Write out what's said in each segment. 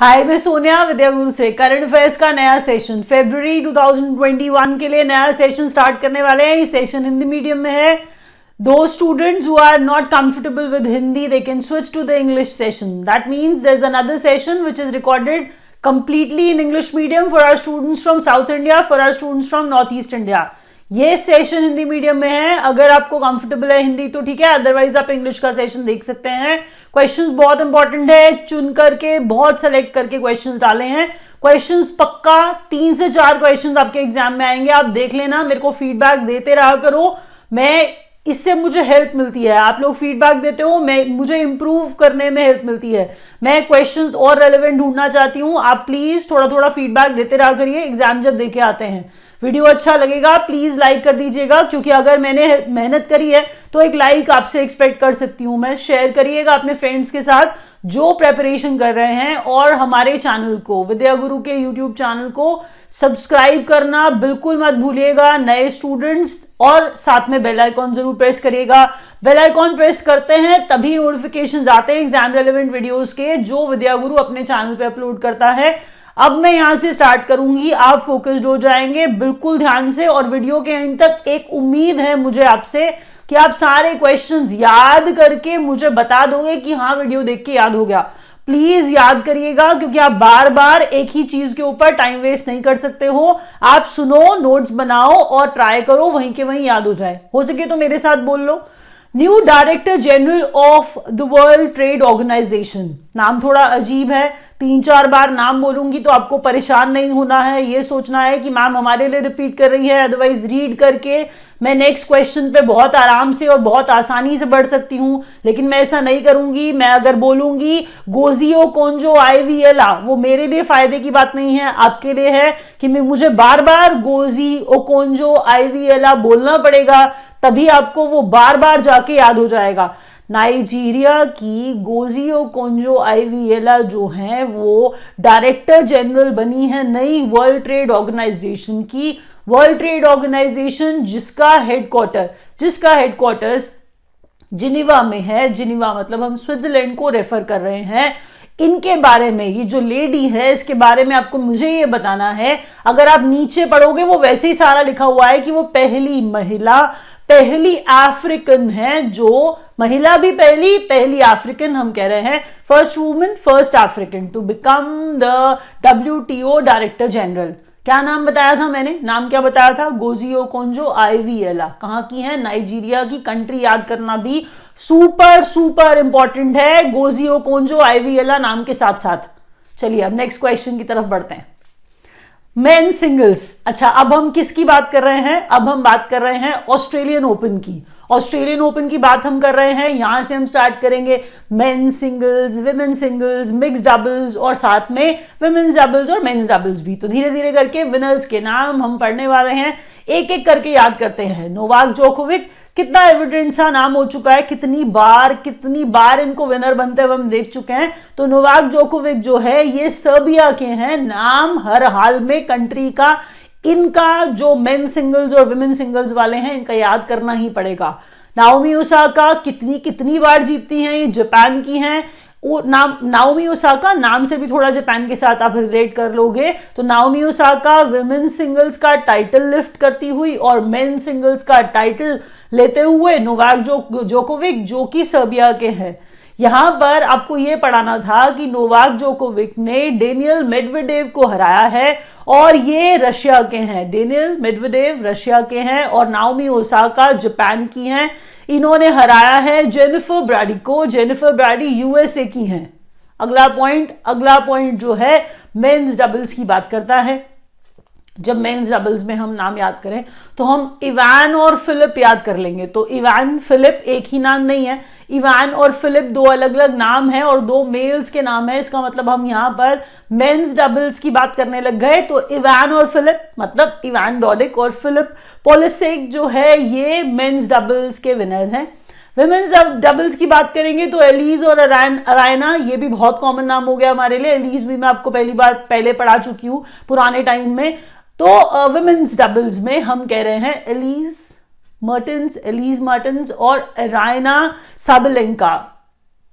हाय, मैं सोनिया विद्या गुरु से current affairs का नया सेशन फरवरी 2021 के लिए नया सेशन स्टार्ट करने वाले हैं। ये सेशन हिंदी मीडियम में है। Those students who are not comfortable with Hindi they can switch to the English session. That means there is another session which is recorded completely in English medium for our students from South India, for our students from North East India. ये session Hindi medium में है। अगर आपको comfortable है हिंदी तो ठीक है, otherwise आप इंग्लिश का सेशन देख सकते हैं। क्वेश्चंस बहुत इंपॉर्टेंट है, चुन करके बहुत सेलेक्ट करके क्वेश्चंस डाले हैं। क्वेश्चंस पक्का 3 से 4 क्वेश्चंस आपके एग्जाम में आएंगे, आप देख लेना। मेरे को फीडबैक देते रहा करो, इससे मुझे हेल्प मिलती है। आप लोग फीडबैक देते हो, मुझे इंप्रूव करने में हेल्प मिलती है। मैं क्वेश्चंस और रेलेवेंट ढूंढना चाहती हूं। आप प्लीज थोड़ा थोड़ा फीडबैक देते रहा करिए एग्जाम जब देके आते हैं। वीडियो अच्छा लगेगा प्लीज लाइक कर दीजिएगा, क्योंकि अगर मैंने मेहनत करी है तो एक लाइक आपसे एक्सपेक्ट कर सकती हूं मैं। शेयर करिएगा अपने फ्रेंड्स के साथ जो प्रेपरेशन कर रहे हैं, और हमारे चैनल को, विद्या गुरु के यूट्यूब चैनल को सब्सक्राइब करना बिल्कुल मत भूलिएगा नए स्टूडेंट्स, और साथ में बेल आइकॉन जरूर प्रेस करिएगा। बेल आइकॉन प्रेस करते हैं तभी नोटिफिकेशंस आते हैं एग्जाम रेलेवेंट वीडियोस के, जो विद्या गुरु अपने चैनल पे अपलोड करता है। अब मैं यहां से स्टार्ट करूंगी, आप फोकस्ड हो जाएंगे बिल्कुल ध्यान से। और वीडियो के एंड तक एक उम्मीद है मुझे आपसे कि आप सारे क्वेश्चंस याद करके मुझे बता दोगे कि हाँ वीडियो देख के याद हो गया। प्लीज याद करिएगा, क्योंकि आप बार बार एक ही चीज के ऊपर टाइम वेस्ट नहीं कर सकते हो। आप सुनो, नोट्स बनाओ और ट्राई करो वहीं के वहीं याद हो जाए। हो सके तो मेरे साथ बोल लो। New director general of the world trade organisation, नाम थोड़ा अजीब है, 3-4 बार नाम बोलूंगी तो आपको परेशान नहीं होना है। ये सोचना है कि मैम हमारे लिए रिपीट कर रही है, अदरवाइज रीड करके मैं नेक्स्ट क्वेश्चन पे बहुत आराम से और बहुत आसानी से बढ़ सकती हूं, लेकिन मैं ऐसा नहीं करूंगी। मैं अगर बोलूंगी गोजियो कोंजो आईवीएला, वो मेरे लिए फायदे की बात नहीं है, आपके लिए है कि मुझे बार बार गोजी ओ कोंजो आईवीएला बोलना पड़ेगा, तभी आपको वो बार बार जाके याद हो जाएगा। नाइजीरिया की गोजियो कोंजो आईवीएला जो है वो डायरेक्टर जनरल बनी है नई वर्ल्ड ट्रेड ऑर्गेनाइजेशन की। वर्ल्ड ट्रेड ऑर्गेनाइजेशन जिसका हेडक्वार्टर्स जिनीवा में है। जिनीवा मतलब हम स्विट्जरलैंड को रेफर कर रहे हैं। इनके बारे में, ये जो लेडी है इसके बारे में आपको मुझे ये बताना है। अगर आप नीचे पढ़ोगे वो वैसे ही सारा लिखा हुआ है कि वो पहली महिला, पहली अफ्रीकन है, जो महिला भी पहली अफ्रीकन हम कह रहे हैं, first woman first African to become the WTO director general. क्या नाम बताया था मैंने? नाम क्या बताया था? गोजियो कोंजो आईवीएला। कहां की है? नाइजीरिया की। कंट्री याद करना भी सुपर इंपॉर्टेंट है, गोजियो कोंजो आईवीएला नाम के साथ साथ। चलिए अब नेक्स्ट क्वेश्चन की तरफ बढ़ते हैं। Main singles. अच्छा, अब हम किसकी बात कर रहे हैं? अब हम बात कर रहे हैं ऑस्ट्रेलियन ओपन की। ऑस्ट्रेलियन ओपन की बात हम कर रहे हैं। यहां से हम स्टार्ट करेंगे main singles, women singles, mix doubles और साथ में विमेन्स डबल्स और मेन्स डबल्स भी। तो धीरे धीरे करके विनर्स के नाम हम पढ़ने वाले हैं, एक एक करके याद करते हैं। नोवाक जोकोविक, कितना एविडेंट सा नाम हो चुका है, कितनी बार इनको विनर बनते हुए हम देख चुके हैं। तो नोवाक जोकोविक जो है ये सर्बिया के हैं। नाम हर हाल में कंट्री का, इनका जो मेन सिंगल्स और विमेन सिंगल्स वाले हैं इनका याद करना ही पड़ेगा। नाओमी ओसाका कितनी बार जीतती हैं, ये जापान की हैं। नाओमी ओसाका नाम से भी थोड़ा जापान के साथ आप रिलेट कर लोगे। तो नाओमी ओसाका विमेन सिंगल्स का टाइटल लिफ्ट करती हुई और मेन सिंगल्स का टाइटल लेते हुए नोवाक जोकोविक जो कि सर्बिया के हैं। यहां पर आपको यह पढ़ाना था कि नोवाक जोकोविक ने डेनियल मेडवेडेव को हराया है, और ये रशिया के हैं। डेनियल मेडवेडेव रशिया के हैं और नाओमी ओसाका जापान की हैं। इन्होंने हराया है जेनिफर ब्रैडी को। जेनिफर ब्रैडी यूएसए की हैं। अगला पॉइंट जो है मेंस डबल्स की बात करता है। जब मेंस डबल्स में हम नाम याद करें तो हम इवान और फिलिप याद कर लेंगे। तो इवान फिलिप एक ही नाम नहीं है, इवान और फिलिप दो अलग अलग नाम है और दो मेल्स के नाम है। इसका मतलब हम यहां पर मेंस डबल्स की बात करने लग गए। तो इवान और फिलिप मतलब इवान डोडिक और फिलिप पोलिसेक जो है ये मेंस डबल्स के विनर्स हैं। विमेन्स डबल्स की बात करेंगे तो एलीज और अरायना, ये भी बहुत कॉमन नाम हो गया हमारे लिए। एलीज भी मैं आपको पहले पढ़ा चुकी हूं पुराने टाइम में। तो विमेन्स डबल्स में हम कह रहे हैं एलीज मर्टेंस और अरायना साबलेंका।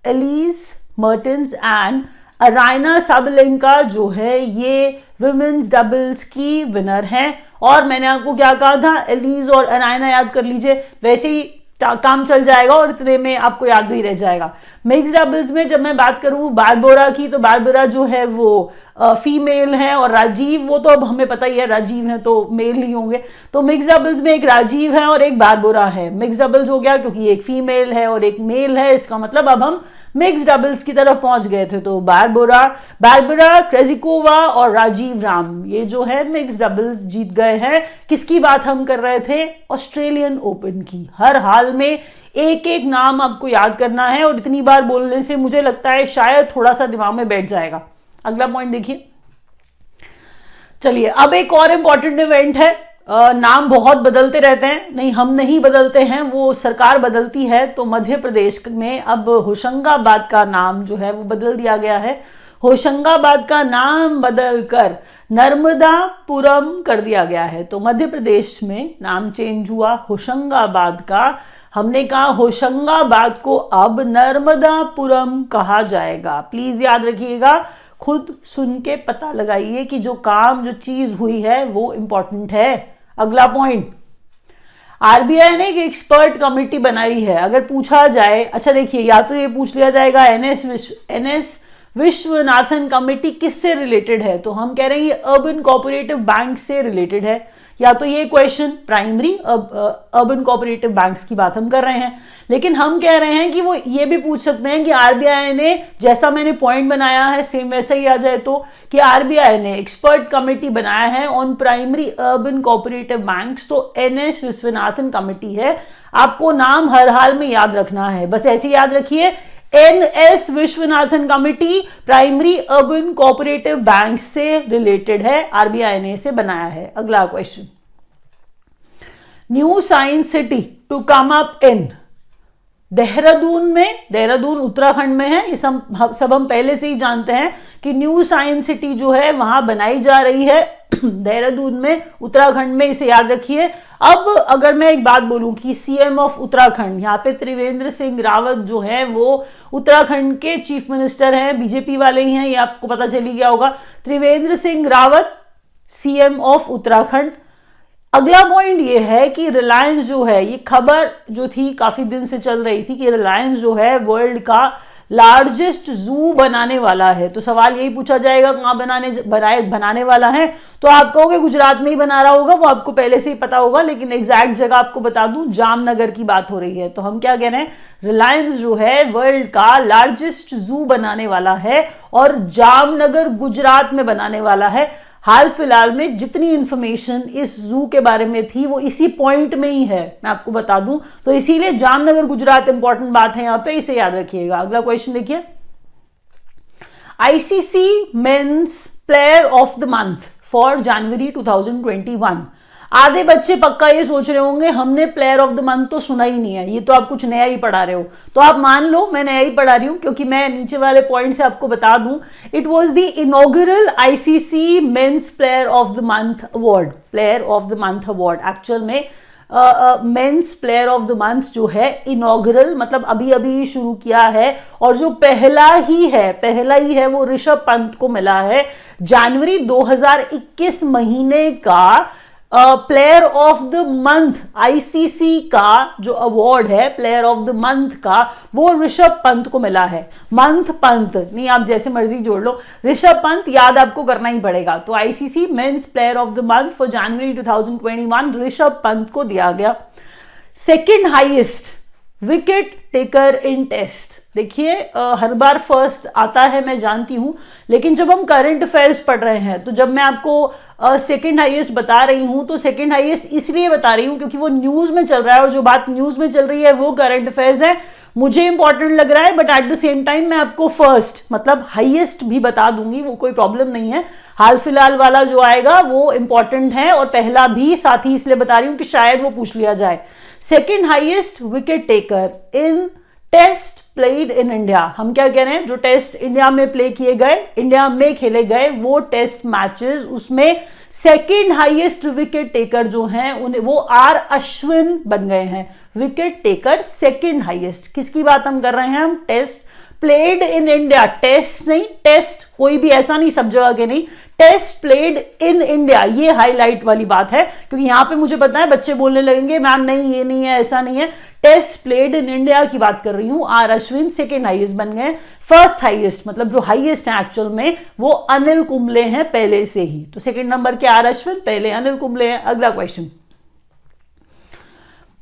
एलीज मर्टेंस एंड अरायना साबलेंका जो है ये विमेन्स डबल्स की विनर हैं। और मैंने आपको क्या कहा था, एलीज और अरायना याद कर लीजिए, वैसे ही काम चल जाएगा और इतने में आपको याद भी रह जाएगा। मिक्स डबल्स में जब मैं बात करूं बारबोरा की, तो बारबोरा जो है वो फीमेल है और राजीव, वो तो अब हमें पता ही है राजीव है तो मेल ही होंगे। तो मिक्स डबल्स में एक राजीव है और एक बारबोरा है। मिक्स डबल्स हो गया क्योंकि एक फीमेल है और एक मेल है, इसका मतलब अब हम मिक्स डबल्स की तरफ पहुंच गए थे। तो बारबोरा, क्रेजिकोवा और राजीव राम, ये जो है मिक्स डबल्स जीत गए हैं। किसकी बात हम कर रहे थे, ऑस्ट्रेलियन ओपन की। हर हाल में एक एक नाम आपको याद करना है और इतनी बार बोलने से मुझे लगता है शायद थोड़ा सा दिमाग में बैठ जाएगा। अगला पॉइंट देखिए, चलिए अब एक और इंपॉर्टेंट इवेंट है। नाम बहुत बदलते रहते हैं, नहीं हम नहीं बदलते हैं, वो सरकार बदलती है। तो मध्य प्रदेश में अब होशंगाबाद का नाम जो है वो बदल दिया गया है। होशंगाबाद का नाम बदलकर नर्मदापुरम कर दिया गया है। तो मध्य प्रदेश में नाम चेंज हुआ होशंगाबाद का। हमने कहा होशंगाबाद को अब नर्मदापुरम कहा जाएगा। प्लीज याद रखिएगा, खुद सुन के पता लगाइए कि जो काम जो चीज हुई है वो इंपॉर्टेंट है। अगला पॉइंट, आरबीआई ने एक एक्सपर्ट कमेटी बनाई है। अगर पूछा जाए, अच्छा देखिए, या तो ये पूछ लिया जाएगा एनएस विश्वनाथन कमेटी किससे रिलेटेड है, तो हम कह रहे हैं ये अर्बन कोऑपरेटिव बैंक से रिलेटेड है। या तो ये question primary urban cooperative banks की बात हम कर रहे हैं, लेकिन हम कह रहे हैं कि वो ये भी पूछ सकते हैं कि आरबीआई ने, जैसा मैंने पॉइंट बनाया है सेम वैसा ही आ जाए, तो कि आरबीआई ने एक्सपर्ट कमेटी बनाया है on primary urban cooperative banks, तो एनएस विश्वनाथन कमेटी है। आपको नाम हर हाल में याद रखना है, बस ऐसे याद रखिए, NS Viswanathan committee primary urban cooperative bank से रिलेटेड है, आरबीआई ने इसे बनाया है। अगला question, new science city to come up in Dehradun में, देहरादून उत्तराखंड में है, ये सब हम पहले से ही जानते हैं कि न्यू साइंस सिटी जो है वहां बनाई जा रही है देहरादून में, उत्तराखंड में, इसे याद रखिए। अब अगर मैं एक बात बोलूं कि सीएम ऑफ उत्तराखंड, यहाँ पे त्रिवेंद्र सिंह रावत जो है वो उत्तराखंड के चीफ मिनिस्टर हैं, बीजेपी वाले ही हैं, ये आपको पता चल ही गया होगा। Trivendra Singh Rawat CM of Uttarakhand. अगला पॉइंट ये है कि रिलायंस जो है, ये खबर जो थी काफी दिन से चल रही थी कि रिलायंस जो है वर्ल्ड का लार्जेस्ट जू बनाने वाला है। तो सवाल यही पूछा जाएगा कहां बनाने वाला है, तो आप कहोगे गुजरात में ही बना रहा होगा, वो आपको पहले से ही पता होगा, लेकिन एग्जैक्ट जगह आपको बता दूं, जामनगर की बात हो रही है। तो हम क्या कह रहे हैं, रिलायंस जो है वर्ल्ड का लार्जेस्ट जू बनाने वाला है और जामनगर गुजरात में बनाने वाला है। हाल फिलहाल में जितनी इंफॉर्मेशन इस जू के बारे में थी वो इसी पॉइंट में ही है, मैं आपको बता दूं, तो इसीलिए जामनगर गुजरात इंपॉर्टेंट बात है यहां पे, इसे याद रखिएगा। अगला क्वेश्चन देखिए, ICC men's player of the month for January 2021। आधे बच्चे पक्का ये सोच रहे होंगे हमने प्लेयर ऑफ द मंथ तो सुना ही नहीं है, ये तो आप कुछ नया ही पढ़ा रहे हो। तो आप मान लो मैं नया ही पढ़ा रही हूं, क्योंकि मैं नीचे वाले पॉइंट से आपको बता दूं, it was the inaugural ICC men's player of the month award. Player of the month award actual में men's player of the month जो है इनॉग्रल मतलब अभी अभी शुरू किया है, और जो पहला ही है वो ऋषभ पंत को मिला है। जनवरी 2021 महीने का player of the month ICC का जो अवार्ड है प्लेयर ऑफ द मंथ का, वो ऋषभ पंत को मिला है। मंथ पंत नहीं, आप जैसे मर्जी जोड़ लो, ऋषभ पंत याद आपको करना ही पड़ेगा। तो ICC men's player of the month for January 2021 Rishabh Pant को दिया गया। Second highest wicket taker in test, देखिए हर बार फर्स्ट आता है मैं जानती हूं, लेकिन जब हम करंट अफेयर्स पढ़ रहे हैं तो जब मैं आपको सेकंड हाईएस्ट बता रही हूं तो सेकंड हाईएस्ट इसलिए बता रही हूं क्योंकि वो न्यूज में चल रहा है, और जो बात न्यूज में चल रही है वो करंट अफेयर्स है। मुझे इंपॉर्टेंट लग रहा है, but at the same time मैं आपको फर्स्ट मतलब हाईएस्ट भी बता दूंगी, वो कोई प्रॉब्लम नहीं है। हाल फिलहाल वाला जो आएगा वो इंपॉर्टेंट है, और पहला भी साथ ही इसलिए बता रही हूं कि शायद वो पूछ लिया जाए। Second highest wicket taker in test played in India, हम क्या कह रहे हैं, जो टेस्ट इंडिया में प्ले किए गए, इंडिया में खेले गए वो टेस्ट मैचेस, उसमें सेकेंड हाईएस्ट विकेट टेकर जो हैं उन्हें वो आर अश्विन बन गए हैं। विकेट टेकर सेकेंड हाईएस्ट, किसकी बात हम कर रहे हैं, हम test played in India, test नहीं, टेस्ट कोई भी ऐसा नहीं सब जगह के नहीं, टेस्ट प्लेड इन इंडिया, ये हाईलाइट वाली बात है, क्योंकि यहां पे मुझे पता है बच्चे बोलने लगेंगे मैम नहीं ये नहीं है, ऐसा नहीं है, टेस्ट प्लेड इन इंडिया की बात कर रही हूं। आर अश्विन सेकेंड हाईएस्ट बन गए, फर्स्ट हाईएस्ट मतलब जो हाईएस्ट है एक्चुअल में वो अनिल कुंबले हैं पहले से ही, तो सेकेंड नंबर के आर अश्विन, पहले अनिल कुंबले हैं। अगला question,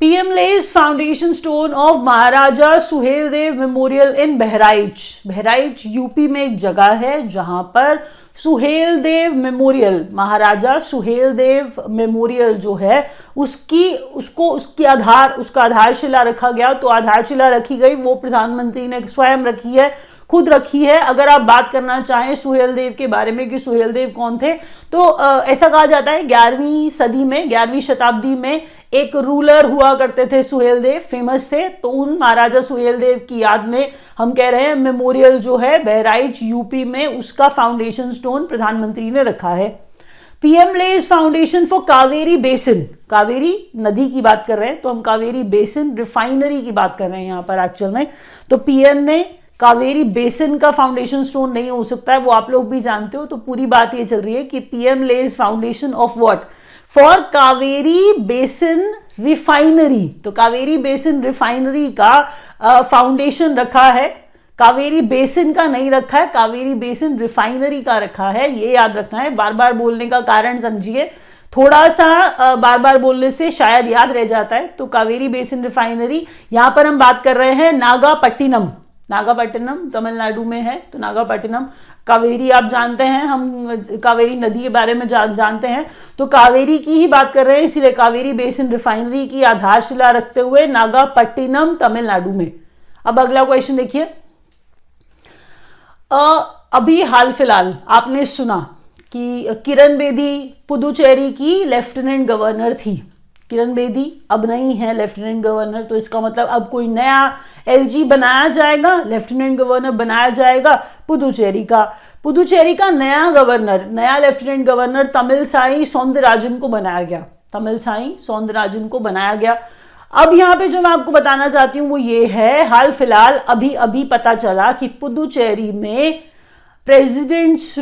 PM lays foundation stone of Maharaja Suheldev memorial in Bahraich. Bahraich UP में एक जगह है जहां पर सुहेलदेव मेमोरियल, महाराजा सुहेलदेव मेमोरियल जो है उसका आधारशिला रखा गया। तो आधारशिला रखी गई, वो प्रधानमंत्री ने स्वयं रखी है, खुद रखी है। अगर आप बात करना चाहें सुहेलदेव के बारे में कि सुहेलदेव कौन थे, तो ऐसा कहा जाता है 11वीं सदी में, 11वीं शताब्दी में एक रूलर हुआ करते थे सुहेलदेव, फेमस थे। तो उन महाराजा सुहेलदेव की याद में हम कह रहे हैं मेमोरियल जो है बहराइच यूपी में, उसका फाउंडेशन स्टोन प्रधानमंत्री ने रखा है। PM lays foundation for Kaveri basin, Kaveri नदी की बात कर रहे हैं तो हम कावेरी बेसिन रिफाइनरी की बात कर रहे हैं यहां पर एक्चुअल में। तो पीएम ने कावेरी बेसिन का फाउंडेशन स्टोन नहीं हो सकता है, वो आप लोग भी जानते हो। तो पूरी बात ये चल रही है कि PM lays foundation of what, for Kaveri basin refinery. तो कावेरी बेसिन रिफाइनरी का फाउंडेशन रखा है, कावेरी बेसिन का नहीं रखा है, कावेरी बेसिन रिफाइनरी का रखा है, ये याद रखना है। बार बार बोलने का कारण समझिए, थोड़ा सा बार बार बोलने से शायद याद रह जाता है। तो कावेरी बेसिन रिफाइनरी, यहां पर हम बात कर रहे हैं नागापट्टिनम, नागापट्टिनम तमिलनाडु में है। तो नागापट्टिनम, कावेरी आप जानते हैं, हम कावेरी नदी के बारे में जानते हैं, तो कावेरी की ही बात कर रहे हैं, इसीलिए कावेरी बेसिन रिफाइनरी की आधारशिला रखते हुए नागापट्टिनम तमिलनाडु में। अब अगला क्वेश्चन देखिए, अभी हाल फिलहाल आपने सुना कि किरण बेदी पुदुचेरी की लेफ्टिनेंट गवर्नर थी। किरण बेदी अब नहीं है लेफ्टिनेंट गवर्नर, तो इसका मतलब अब कोई नया एलजी बनाया जाएगा, लेफ्टिनेंट गवर्नर बनाया जाएगा पुदुचेरी का। पुदुचेरी का नया गवर्नर, नया लेफ्टिनेंट गवर्नर तमिलसाई सौंदरराजन को बनाया गया, तमिलसाई सौंदरराजन को बनाया गया। अब यहां पे जो मैं आपको बताना चाहती हूं वो ये है, हाल फिलहाल अभी पता चला कि पुदुचेरी में प्रेसिडेंट्स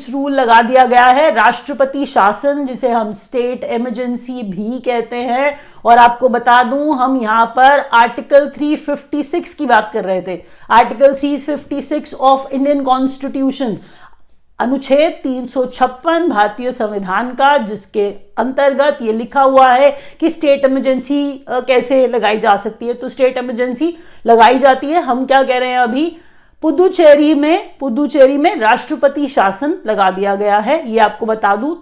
रूल लगा दिया गया है, राष्ट्रपति शासन, जिसे हम स्टेट इमरजेंसी भी कहते हैं। और आपको बता दूं, हम यहां पर आर्टिकल 356 की बात कर रहे थे, आर्टिकल 356 ऑफ इंडियन कॉन्स्टिट्यूशन, अनुच्छेद 356 भारतीय संविधान का, जिसके अंतर्गत ये लिखा हुआ है कि स्टेट इमरजेंसी कैसे लगाई जा सकती है। तो स्टेट इमरजेंसी लगाई जाती है, हम क्या कह रहे हैं अभी, पुदुचेरी में राष्ट्रपति शासन लगा दिया गया है। ये आपको बता दूं,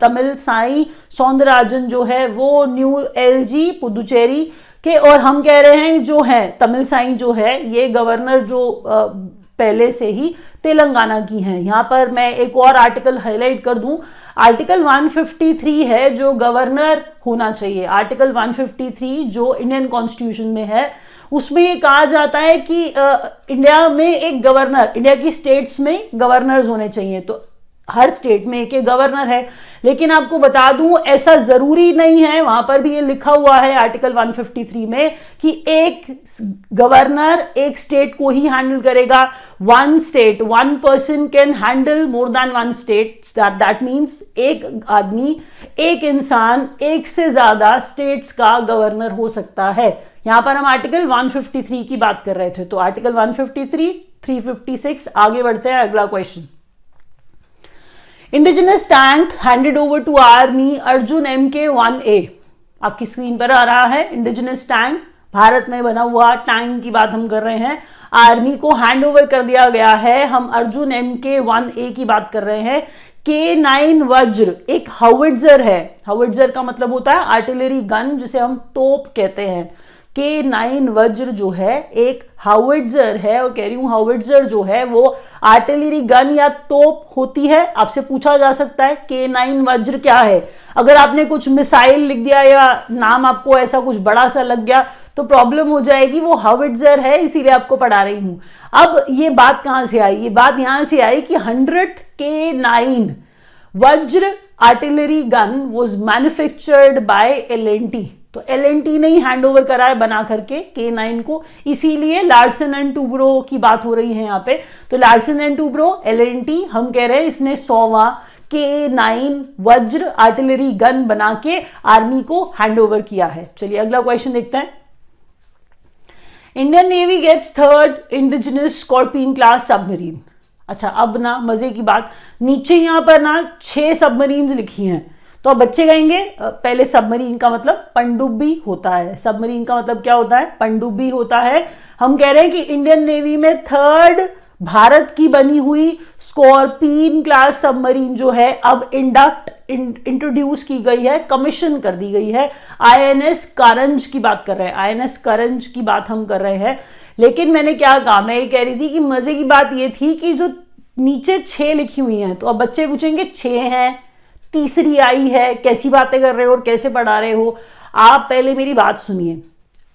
तमिलसाई सौंदरराजन जो है वो न्यू एलजी पुदुचेरी के, और हम कह रहे हैं जो है तमिलसाई जो है ये गवर्नर जो पहले से ही तेलंगाना की हैं। यहां पर मैं एक और आर्टिकल हाईलाइट कर दूं, आर्टिकल 153 है जो गवर्नर होना चाहिए, आर्टिकल 153 जो इंडियन कॉन्स्टिट्यूशन में है, उसमें ये कहा जाता है कि इंडिया में एक गवर्नर, इंडिया की स्टेट्स में गवर्नर्स होने चाहिए। तो हर स्टेट में एक गवर्नर है, लेकिन आपको बता दूं ऐसा जरूरी नहीं है। वहां पर भी ये लिखा हुआ है आर्टिकल 153 में कि एक गवर्नर एक स्टेट को ही हैंडल करेगा। One state, one person can handle more than one state, that means एक आदमी, एक इंसान एक से ज्यादा स्टेट्स का गवर्नर हो सकता है। यहां पर हम आर्टिकल 153 की बात कर रहे थे, तो आर्टिकल 153, 356, आगे बढ़ते हैं। अगला question, indigenous tank handed over to army Arjun MK-1A, आपकी स्क्रीन पर आ रहा है। इंडिजिनस टैंक, भारत में बना हुआ टैंक की बात हम कर रहे हैं, आर्मी को हैंड ओवर कर दिया गया है। हम अर्जुन MK-1A की बात कर रहे हैं। K9 वज्र एक हाउइट्जर है, हाउइट्जर का मतलब होता है आर्टिलरी गन, जिसे हम तोप कहते हैं। K9 वज्र जो है एक हाउइट्जर है, और कह रही हूं हाउइट्जर जो है वो आर्टिलरी गन या तोप होती है। आपसे पूछा जा सकता है K9 वज्र क्या है, अगर आपने कुछ मिसाइल लिख दिया या नाम आपको ऐसा कुछ बड़ा सा लग गया तो प्रॉब्लम हो जाएगी। वो हाउइट्जर है, इसीलिए आपको पढ़ा रही हूं। अब ये बात कहां से आई, ये बात यहां से आई कि 100th K9 वज्र artillery gun was manufactured by L&T। तो तो L&T ने ही हैंड ओवर करा है बना करके K9 को, इसीलिए लार्सन एंड टूब्रो की बात हो रही है यहाँ पे। तो लार्सन एंड टूब्रो, L&T, हम कह रहे हैं इसने 100वां K9 वज्र आर्टिलरी गन बना के आर्मी को हैंड ओवर किया है। चलिए अगला क्वेश्चन देखते हैं। Indian navy gets 3rd indigenous Scorpene class submarine. अच्छा, अब ना मजे की बात, नीचे यहां पर ना 6 सबमरीन्स लिखी हैं, तो अब बच्चे कहेंगे पहले सबमरीन का मतलब पनडुब्बी होता है। सबमरीन का मतलब क्या होता है? पनडुब्बी होता है। हम कह रहे हैं कि इंडियन नेवी में 3rd भारत की बनी हुई स्कॉर्पियन क्लास सबमरीन जो है अब इंट्रोड्यूस की गई है, कमीशन कर दी गई है। INS करंज की बात कर रहे हैं, INS करंज की बात हम कर रहे हैं। लेकिन मैंने क्या कहा, मैं ये कह रही थी कि मजे की बात ये थी कि जो नीचे 6 लिखी हुई हैं, तो अब बच्चे पूछेंगे 6 हैं, तीसरी आई है, कैसी बातें कर रहे हो और कैसे पढ़ा रहे हो? आप पहले मेरी बात सुनिए।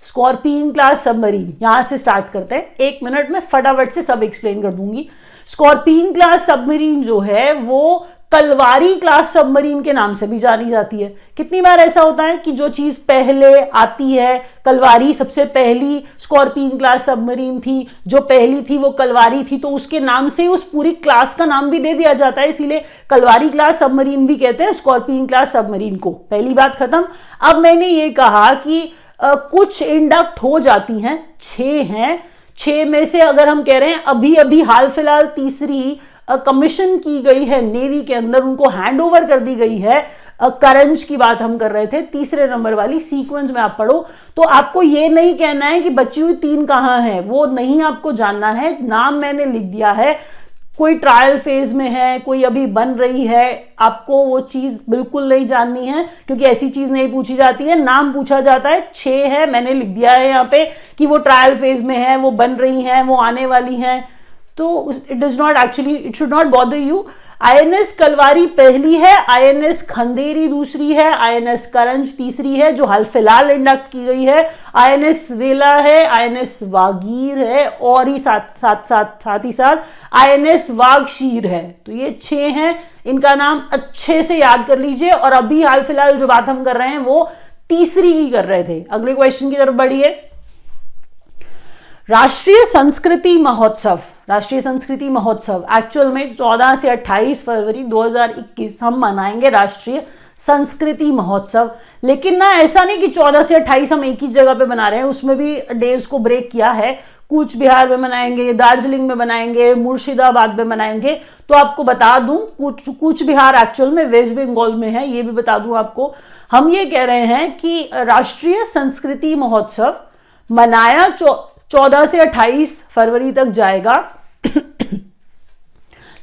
स्कॉर्पियन क्लास सबमरीन, यहां से स्टार्ट करते हैं, 1 मिनट में फटाफट से सब एक्सप्लेन कर दूंगी। स्कॉर्पियन क्लास सबमरीन जो है वो कलवारी क्लास सबमरीन के नाम से भी जानी जाती है। कितनी बार ऐसा होता है कि जो चीज पहले आती है, कलवारी सबसे पहली स्कॉर्पियन क्लास सबमरीन थी, जो पहली थी वो कलवारी थी, तो उसके नाम से उस पूरी क्लास का नाम भी दे दिया जाता है, इसीलिए कलवारी क्लास सबमरीन भी कहते हैं स्कॉर्पियन क्लास सबमरीन को। पहली बात खत्म। अब मैंने ये कहा कि कुछ इंडक्ट हो जाती हैं, 6 हैं, 6 में से अगर हम कह रहे हैं अभी अभी हाल फिलहाल तीसरी कमीशन की गई है नेवी के अंदर, उनको हैंड ओवर कर दी गई है, करंज की बात हम कर रहे थे, तीसरे नंबर वाली सीक्वेंस में आप पढ़ो। तो आपको ये नहीं कहना है कि बची हुई 3 कहां है, वो नहीं आपको जानना है। नाम मैंने लिख दिया है, कोई ट्रायल फेज में है, कोई अभी बन रही है, आपको वो चीज बिल्कुल नहीं जाननी है, क्योंकि ऐसी चीज नहीं पूछी जाती है। नाम पूछा जाता है, 6 है, मैंने लिख दिया है यहाँ पे कि वो ट्रायल फेज में है, वो बन रही है, वो आने वाली हैं, तो it does not actually, it should not bother you. INS Kalwari पहली है, INS खंदेरी दूसरी है, INS करंज तीसरी है जो हाल फिलहाल इंडक्ट की गई है, INS वेला है, INS वागीर है, और ही साथ ही साथ INS वागशीर है। तो ये 6 हैं, इनका नाम अच्छे से याद कर लीजिए। और अभी हाल फिलहाल जो बात हम कर रहे हैं वो तीसरी की कर रहे थे। अगले क्वेश्चन की तरफ बढ़िए। राष्ट्रीय संस्कृति महोत्सव, राष्ट्रीय संस्कृति महोत्सव एक्चुअल में 14 से 28 फरवरी 2021 हम मनाएंगे राष्ट्रीय संस्कृति महोत्सव। लेकिन ना ऐसा नहीं कि 14 से 28 हम एक ही जगह पे मना रहे हैं, उसमें भी डेज को ब्रेक किया है। कूच बिहार में मनाएंगे, दार्जिलिंग में मनाएंगे, मुर्शिदाबाद में मनाएंगे। तो आपको बता दूं, कूच बिहार एक्चुअल में वेस्ट बंगाल में है, ये भी बता दूं आपको। हम ये कह रहे हैं कि राष्ट्रीय संस्कृति महोत्सव मनाया 14 से 28 फरवरी तक जाएगा।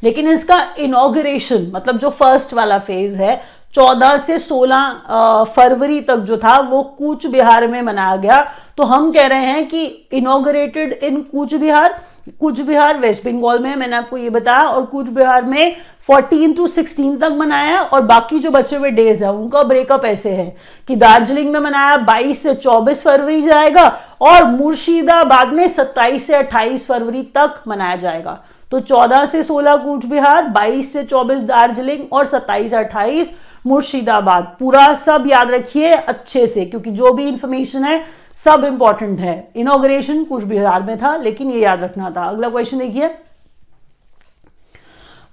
लेकिन इसका इनॉग्रेशन मतलब जो फर्स्ट वाला फेज है 14 से 16 फरवरी तक जो था वो कूच बिहार में मनाया गया। तो हम कह रहे हैं कि इनॉग्रेटेड इन कूच बिहार। कूच बिहार वेस्ट बंगाल में, मैंने आपको ये बताया, और कूच बिहार में 14 to 16 तक मनाया। और बाकी जो बचे हुए डेज है उनका ब्रेकअप ऐसे है कि दार्जिलिंग में मनाया 22 से 24 फरवरी जाएगा, और मुर्शिदाबाद में 27 से 28 फरवरी तक मनाया जाएगा। तो 14 से 16 कूच बिहार, 22 से 24 दार्जिलिंग और 27 से 28 मुर्शिदाबाद। पूरा सब याद रखिए अच्छे से, क्योंकि जो भी इंफॉर्मेशन है सब इंपॉर्टेंट है। इनॉग्रेशन कूच बिहार में था, लेकिन ये याद रखना था। अगला क्वेश्चन देखिए।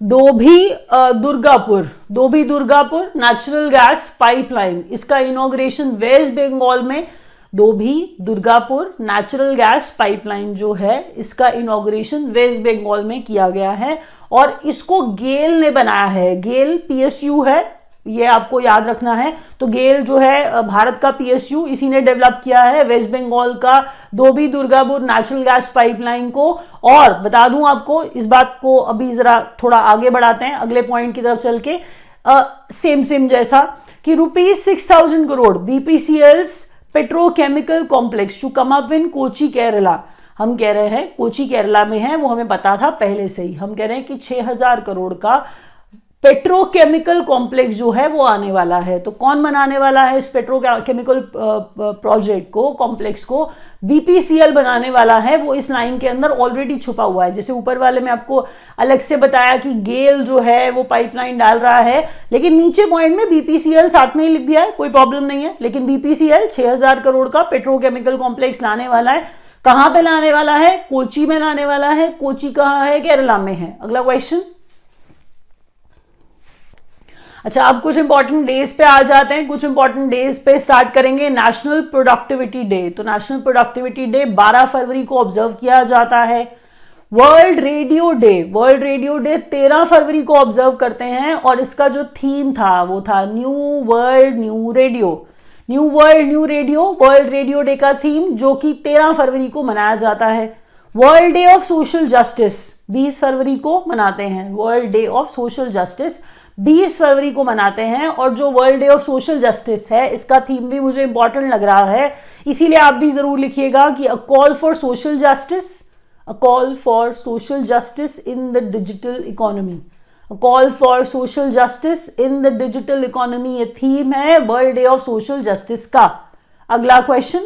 दोभी दुर्गापुर नेचुरल गैस पाइपलाइन, इसका इनॉग्रेशन वेस्ट बंगाल में दोभी दुर्गापुर नेचुरल गैस पाइपलाइन जो है इसका इनॉग्रेशन वेस्ट बंगाल में किया गया है, और इसको गेल ने बनाया है। गेल PSU है, ये आपको याद रखना है। तो गेल जो है भारत का PSU, इसी ने डेवलप किया है वेस्ट बंगाल का दोभी दुर्गापुर नेचुरल गैस पाइपलाइन को। और बता दूं आपको इस बात को, अभी जरा थोड़ा आगे बढ़ाते हैं अगले पॉइंट की तरफ चल के, सेम जैसा कि ₹6,000 crore BPCL's petrochemical complex to come up in Kochi Kerala. हम कह रहे हैं कोची केरला में है, वो हमें पता था पहले से ही। हम कह रहे हैं कि 6,000 करोड़ का पेट्रोकेमिकल कॉम्प्लेक्स जो है वो आने वाला है। तो कौन बनाने वाला है इस पेट्रोकेमिकल प्रोजेक्ट को, कॉम्प्लेक्स को? बीपीसीएल बनाने वाला है। वो इस लाइन के अंदर ऑलरेडी छुपा हुआ है। जैसे ऊपर वाले में आपको अलग से बताया कि गेल जो है वो पाइपलाइन डाल रहा है, लेकिन नीचे पॉइंट में बीपीसीएल साथ में ही लिख दिया है, कोई प्रॉब्लम नहीं है। लेकिन बीपीसीएल 6000 करोड़ का पेट्रोकेमिकल कॉम्प्लेक्स लाने वाला है। कहां पे लाने वाला है? कोची में लाने वाला है। कोची कहां है? केरला में है। अगला क्वेश्चन। अच्छा, अब कुछ इंपॉर्टेंट डेज पे आ जाते हैं। कुछ इंपॉर्टेंट डेज पे स्टार्ट करेंगे। National productivity day. तो नेशनल प्रोडक्टिविटी डे 12 फरवरी को ऑब्जर्व किया जाता है। World radio day, world radio day 13 फरवरी को ऑब्जर्व करते हैं। और इसका जो थीम था वो था new world new radio. New world new radio, world radio day का थीम, जो कि 13 फरवरी को मनाया जाता है। World day of social justice 20 फरवरी को मनाते हैं। World day of social justice 20 फरवरी को मनाते हैं। और जो world day of social justice है, इसका थीम भी मुझे इंपॉर्टेंट लग रहा है, इसीलिए आप भी जरूर लिखिएगा कि a call for social justice, a call for social justice in the digital economy. Call for social justice in the digital economy, ये थीम है world day of social justice का। अगला क्वेश्चन,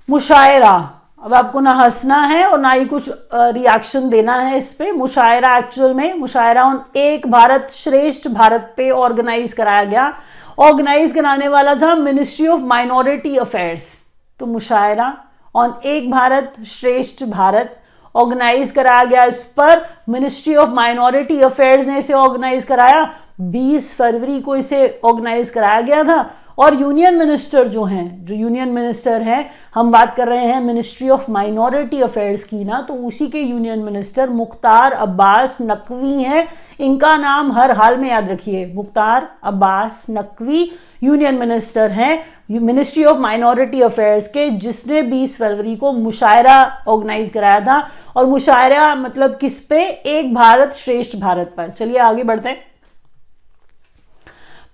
मुशायरा। अब आपको ना हंसना है और ना ही कुछ रिएक्शन देना है इस पे। मुशायरा एक्चुअल में मुशायरा ऑन एक भारत श्रेष्ठ भारत पे ऑर्गेनाइज कराया गया। ऑर्गेनाइज कराने वाला था मिनिस्ट्री ऑफ माइनॉरिटी अफेयर्स। तो मुशायरा ऑन एक भारत श्रेष्ठ भारत ऑर्गेनाइज कराया गया। इस पर मिनिस्ट्री ऑफ माइनॉरिटी अफेयर्स ने इसे ऑर्गेनाइज कराया। 20 फरवरी को इसे ऑर्गेनाइज कराया गया था। और यूनियन मिनिस्टर जो हैं, जो यूनियन मिनिस्टर हैं, हम बात कर रहे हैं मिनिस्ट्री ऑफ माइनॉरिटी अफेयर्स की ना, तो उसी के यूनियन मिनिस्टर मुख्तार अब्बास नकवी हैं। इनका नाम हर हाल में याद रखिए, मुख्तार अब्बास नकवी यूनियन मिनिस्टर हैं मिनिस्ट्री ऑफ माइनॉरिटी अफेयर्स के, जिसने 20 फरवरी को मुशायरा ऑर्गेनाइज कराया था। और मुशायरा मतलब किस पे? एक भारत श्रेष्ठ भारत पर। चलिए आगे बढ़ते हैं।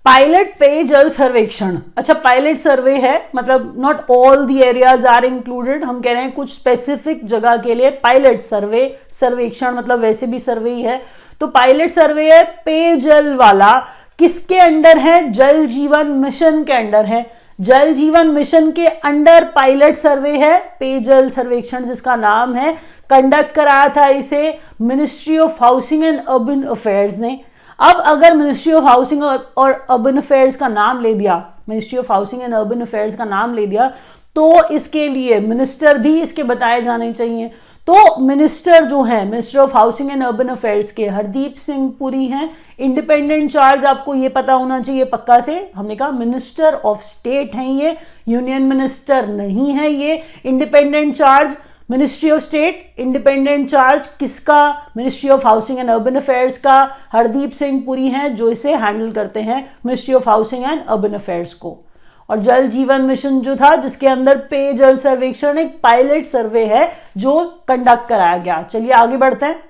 पायलट पेयजल सर्वेक्षण। अच्छा, पायलट सर्वे है, मतलब not all the areas are included. हम कह रहे हैं कुछ स्पेसिफिक जगह के लिए पायलट सर्वे, सर्वेक्षण मतलब वैसे भी सर्वे ही है। तो पायलट सर्वे है पेयजल वाला। किसके अंडर है? जल जीवन मिशन के अंडर है। जल जीवन मिशन के अंडर पायलट सर्वे है पेयजल सर्वेक्षण, जिसका नाम है। कंडक्ट कराया था इसे ministry of housing and urban affairs ने। अब अगर मिनिस्ट्री ऑफ हाउसिंग और अर्बन अफेयर्स का नाम ले दिया, ministry of housing and urban affairs का नाम ले दिया, तो इसके लिए मिनिस्टर भी इसके बताए जाने चाहिए। तो मिनिस्टर जो है minister of housing and urban affairs के हरदीप सिंह पुरी हैं। इंडिपेंडेंट चार्ज आपको ये पता होना चाहिए पक्का से। हमने कहा मिनिस्टर ऑफ स्टेट हैं ये, यूनियन मिनिस्टर नहीं है ये। Independent charge ministry of state, independent charge किसका? Ministry of housing and urban affairs का। हरदीप सिंह पुरी हैं जो इसे हैंडल करते हैं, ministry of housing and urban affairs को। और जल जीवन मिशन जो था, जिसके अंदर पेयजल सर्वेक्षण एक पायलट सर्वे है जो कंडक्ट कराया गया। चलिए आगे बढ़ते हैं।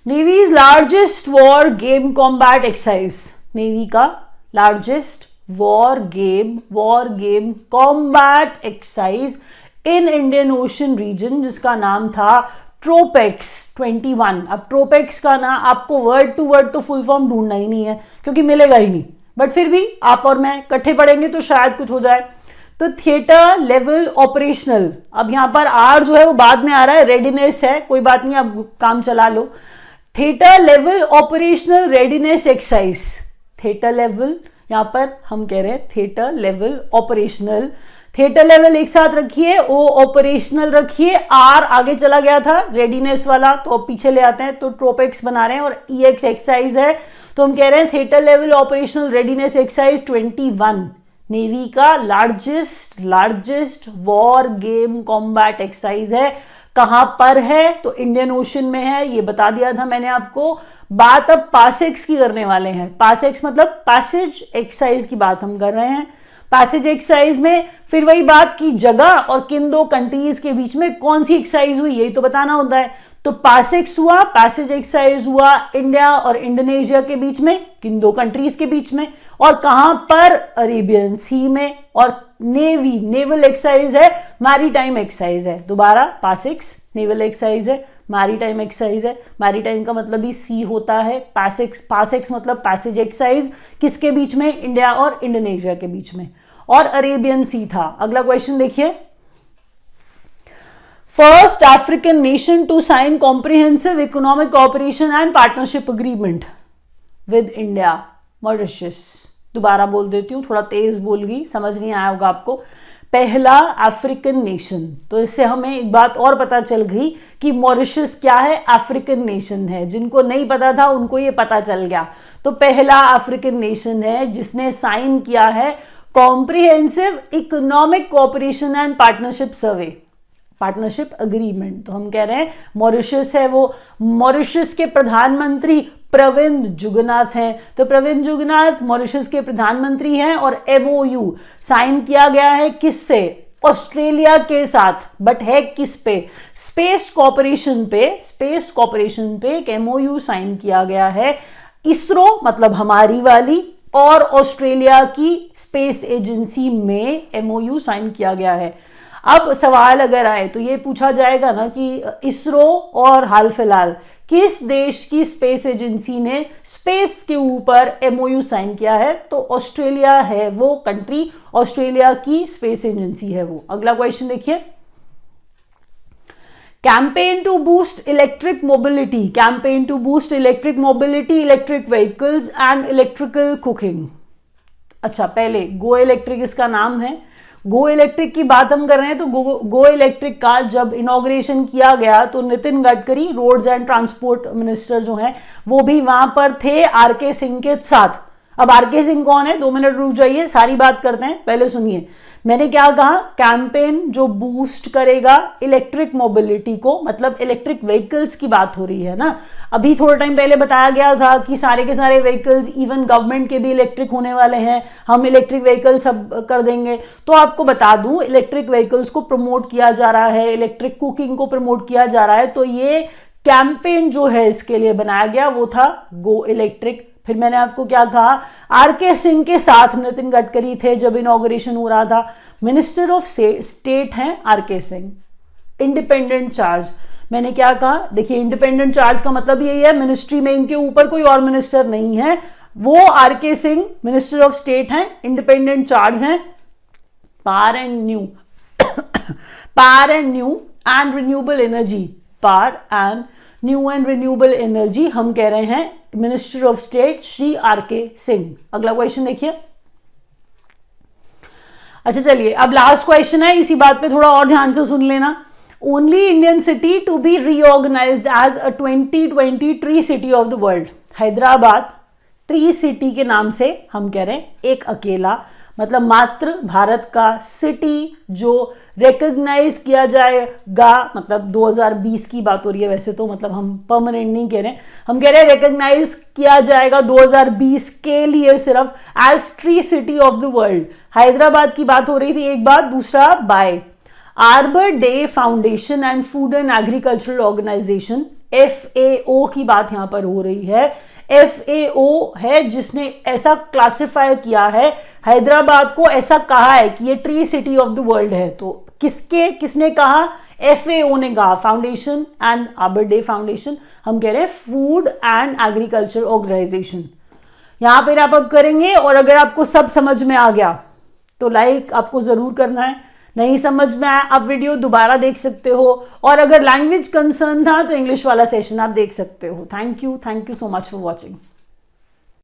Navy's largest war game combat exercise. Navy का largest war game combat exercise in Indian ocean region, जिसका नाम था ट्रोपेक्स 21। अब ट्रोपेक्स का ना आपको वर्ड टू वर्ड तो फुल फॉर्म ढूंढना ही नहीं है, क्योंकि मिलेगा ही नहीं, बट फिर भी आप और मैं इकट्ठे पढ़ेंगे तो शायद कुछ हो जाए। तो थिएटर लेवल ऑपरेशनल, अब यहां पर आर जो है वो बाद में आ रहा है, रेडीनेस है, कोई बात नहीं, आप काम चला लो। Theatre level operational readiness exercise, theatre level, यहां पर हम कह रहे हैं theatre level operational. Theatre level एक साथ रखिए, ओ ऑपरेशनल रखिए, आर आगे चला गया था रेडीनेस वाला, तो अब पीछे ले आते हैं। तो ट्रोपेक्स बना रहे हैं और ईएक्स एक्सरसाइज है, तो हम कह रहे हैं theatre level operational readiness exercise 21 navy का largest war game combat exercise है। कहां पर है? तो इंडियन ओशन में है, ये बता दिया था मैंने आपको। बात अब पासेक्स की करने वाले हैं। पासेक्स मतलब पैसेज एक्सरसाइज की बात हम कर रहे हैं। पैसेज एक्सरसाइज में फिर वही बात की जगह और किन दो कंट्रीज के बीच में कौन सी एक्सरसाइज हुई, यही तो बताना होता है। तो पासेक्स हुआ, पैसेज एक्सरसाइज हुआ इंडिया और इंडोनेशिया के बीच में, किन दो कंट्रीज के बीच में, और कहां पर? अरेबियन सी में। और नेवी, नेवल एक्सरसाइज है, मैरीटाइम एक्सरसाइज है। दोबारा पासिक्स नेवल एक्सरसाइज है, मैरीटाइम एक्सरसाइज है। मैरीटाइम का मतलब ही सी होता है। पासिक्स मतलब पैसेज एक्सरसाइज, किसके बीच में? इंडिया और इंडोनेशिया के बीच में। और अरेबियन सी था। अगला क्वेश्चन देखिए, first African nation to sign comprehensive economic cooperation and partnership agreement with India, Mauritius. दोबारा बोल देती हूं, थोड़ा तेज बोल गई, समझ नहीं आया होगा आपको। पहला अफ्रीकन नेशन, तो इससे हमें एक बात और पता चल गई कि मॉरिशस क्या है, अफ्रीकन नेशन है। जिनको नहीं पता था उनको ये पता चल गया। तो पहला अफ्रीकन नेशन है जिसने साइन किया है comprehensive economic cooperation and partnership agreement. तो हम कह रहे हैं मॉरिशस है वो। मॉरिशस के प्रधानमंत्री प्रविंद जुगनाथ हैं। तो प्रविंद जुगनाथ मॉरिशस के प्रधानमंत्री हैं और एमओयू साइन किया गया है किससे? ऑस्ट्रेलिया के साथ। बट है किस पे? स्पेस कॉर्पोरेशन पे एक एमओयू साइन किया गया है। इसरो मतलब हमारी वाली और ऑस्ट्रेलिया की स्पेस एजेंसी में एमओयू साइन किया गया है। अब सवाल अगर आए तो ये पूछा जाएगा ना कि इसरो और हाल फिलहाल किस देश की स्पेस एजेंसी ने स्पेस के ऊपर एमओयू साइन किया है? तो ऑस्ट्रेलिया है वो कंट्री, ऑस्ट्रेलिया की स्पेस एजेंसी है वो। अगला क्वेश्चन देखिए, campaign to boost electric mobility, electric vehicles and electrical cooking. अच्छा, पहले गो इलेक्ट्रिक इसका नाम है। गो इलेक्ट्रिक की बात हम कर रहे हैं तो गो इलेक्ट्रिक का जब इनॉग्रेशन किया गया तो Nitin Gadkari roads and transport minister जो हैं वो भी वहां पर थे आरके सिंह के साथ। अब आरके सिंह कौन है? 2 मिनट रुक जाइए, सारी बात करते हैं, पहले सुनिए। मैंने क्या कहा? कैंपेन जो बूस्ट करेगा इलेक्ट्रिक मोबिलिटी को, मतलब इलेक्ट्रिक व्हीकल्स की बात हो रही है ना। अभी थोड़ा टाइम पहले बताया गया था कि सारे के सारे व्हीकल्स, इवन गवर्नमेंट के भी इलेक्ट्रिक होने वाले हैं, हम इलेक्ट्रिक व्हीकल सब कर देंगे। तो आपको बता दूं, इलेक्ट्रिक व्हीकल्स को प्रमोट किया जा रहा है, इलेक्ट्रिक कुकिंग को प्रमोट किया जा रहा है। तो ये कैंपेन जो है इसके लिए बनाया गया वो था गो इलेक्ट्रिक। फिर मैंने आपको क्या कहा? आरके सिंह के साथ नितिन गडकरी थे जब इनॉग्रेशन हो रहा था। मिनिस्टर ऑफ स्टेट हैं आरके सिंह। इंडिपेंडेंट चार्ज, मैंने क्या कहा? देखिए, इंडिपेंडेंट चार्ज का मतलब यही है मिनिस्ट्री में इनके ऊपर कोई और मिनिस्टर नहीं है। वो RK Singh minister of state हैं, इंडिपेंडेंट चार्ज हैं। Power and new and renewable energy हम कह रहे हैं minister of state Shri RK Singh. अगला क्वेश्चन देखिए। अच्छा चलिए, अब लास्ट क्वेश्चन है, इसी बात पे थोड़ा और ध्यान से सुन लेना। Only Indian city to be reorganised as a 2020 tree city of the world. Hyderabad tree city के नाम से हम कह रहे हैं एक अकेला, मतलब मात्र भारत का सिटी जो रिकॉग्नाइज किया जाएगा, मतलब 2020 की बात हो रही है वैसे तो, मतलब हम परमानेंट नहीं कह रहे हैं, हम कह रहे हैं रिकॉग्नाइज किया जाएगा 2020 के लिए सिर्फ as tree city of the world. Hyderabad की बात हो रही थी एक बात, दूसरा by Arbor Day Foundation and Food and Agricultural Organization, FAO की बात यहां पर हो रही है। FAO है जिसने ऐसा क्लासिफाई किया है हैदराबाद को, ऐसा कहा है कि ये tree city of the world है। तो किसने कहा? FAO ने कहा, foundation and arbor Day foundation, हम कह रहे हैं फूड एंड एग्रीकल्चर ऑर्गेनाइजेशन। यहां पर आप अब करेंगे, और अगर आपको सब समझ में आ गया तो लाइक आपको जरूर करना है। नहीं समझ में आया आप वीडियो दोबारा देख सकते हो, और अगर लैंग्वेज कंसर्न था तो इंग्लिश वाला सेशन आप देख सकते हो। Thank you so much for watching.